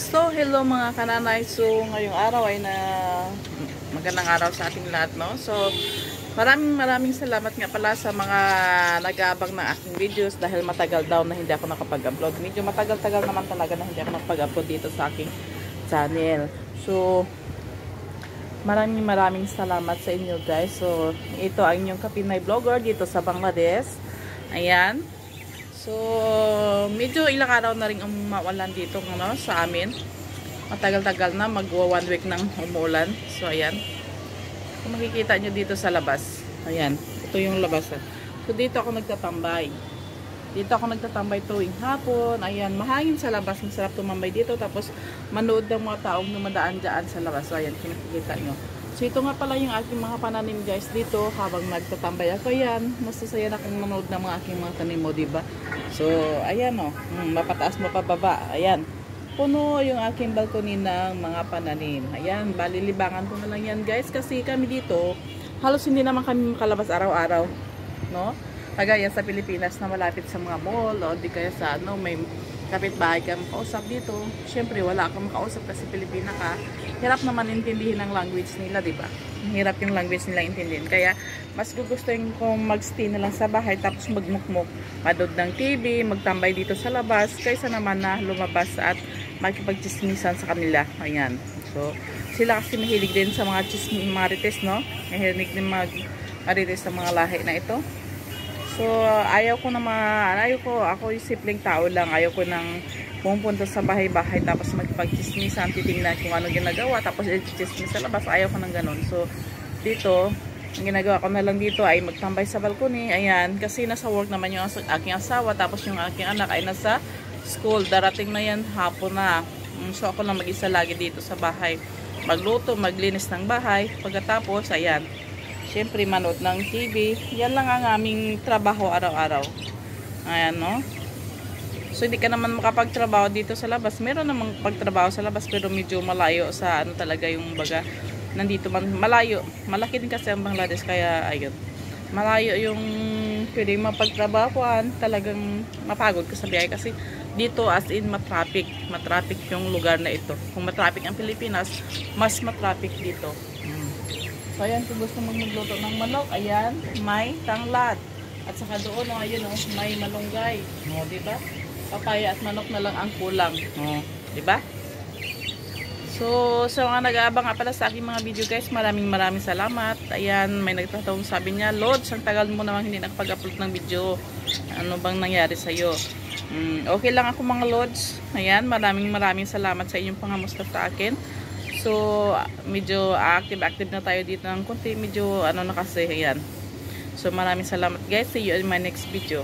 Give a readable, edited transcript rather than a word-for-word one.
So, hello mga kananay. So, ngayong araw ay magandang araw sa ating lahat, no? So, maraming salamat nga pala sa mga nag-aabang ng aking videos dahil matagal daw na hindi ako nakapag-upload. Medyo matagal-tagal naman talaga na hindi ako nakapag-upload dito sa aking channel. So, maraming salamat sa inyo, guys. So, ito ang inyong Kapinay vlogger dito sa Bangladesh. Ayan. So, medyo ilang araw na rin umawalan dito sa amin. Matagal-tagal na, magwa 1 week nang umuulan. So, ayan. Kung makikita nyo dito sa labas. Ayan. Ito yung labas. So, dito ako nagtatambay. Dito ako nagtatambay tuwing hapon. Ayan. Mahangin sa labas. Masarap tumambay dito. Tapos, manood ng mga taong dumadaan dyan sa labas. So, ayan. Kung makikita nyo. So, ito nga pala yung aking mga pananim, guys, dito habang nagtatambay ako. Yan, masasaya na akong manood ng mga aking mga tanim mo, diba? So, ayan o. Mapataas, mapababa. Ayan. Puno yung aking balkoni ng mga pananim. Ayan, balilibangan ko na lang yan, guys. Kasi kami dito, halos hindi naman kami makalabas araw-araw. No? Kagaya sa Pilipinas na malapit sa mga mall o di kaya sa may kapitbahay ka makausap dito. Siyempre, wala kang makausap kasi Pilipina ka. Hirap naman intindihin ang language nila, diba? Hirap yung language nila intindihin. Kaya, mas gugustuhin kong mag-stay na lang sa bahay tapos magmukmuk, manood ng TV, magtambay dito sa labas, kaysa naman na lumabas at makipagchismisan sa kanila. Ayan. So, sila kasi mahilig din sa mga marites, no? Mahilig din marites sa mga lahi na ito. So, ayaw ko, ako yung simpleng tao lang. Ayaw ko nang pumunta sa bahay-bahay tapos magpagchismisan, titingnan kung ano ginagawa, tapos i-chismis sa labas. Ayaw ko nang ganun. So, dito, ang ginagawa ko na lang dito ay magtambay sa balkoni. Ayan, kasi nasa work naman yung aking asawa, tapos yung aking anak ay nasa school. Darating na yan, hapon na. So, ako lang mag-isa lagi dito sa bahay. Magluto, maglinis ng bahay. Pagkatapos, ayan, siyempre, manood ng TV. Yan lang ang aming trabaho araw-araw. Ayan, no? So, hindi ka naman makapagtrabaho dito sa labas. Meron namang pagtrabaho sa labas, pero medyo malayo sa talaga yung baga. Nandito man, malayo. Malaki din kasi ang Bangladesh, kaya, ayun. Malayo yung pwede mapagtrabahoan. Talagang mapagod ka sa biyahe kasi dito as in matraffic. Matraffic yung lugar na ito. Kung matraffic ang Pilipinas, mas matraffic dito. So, ayan, kung gusto mong magluto ng manok, ayan, may tanglad. At saka doon, ayun, may malunggay. O, diba? Papaya at manok na lang ang kulang. O, diba? So, sa mga nag-aabang nga pala sa aking mga video, guys, maraming salamat. Ayan, may nagtatawang sabi niya, Lods, ang tagal mo naman hindi nakapag-upload ng video. Ano bang nangyari sa'yo? Okay lang ako, mga Lods. Ayan, maraming salamat sa inyong pangamusta sa akin. So, medyo active na tayo dito ng konti. Medyo na kasi, ayan. So, maraming salamat, guys. See you in my next video.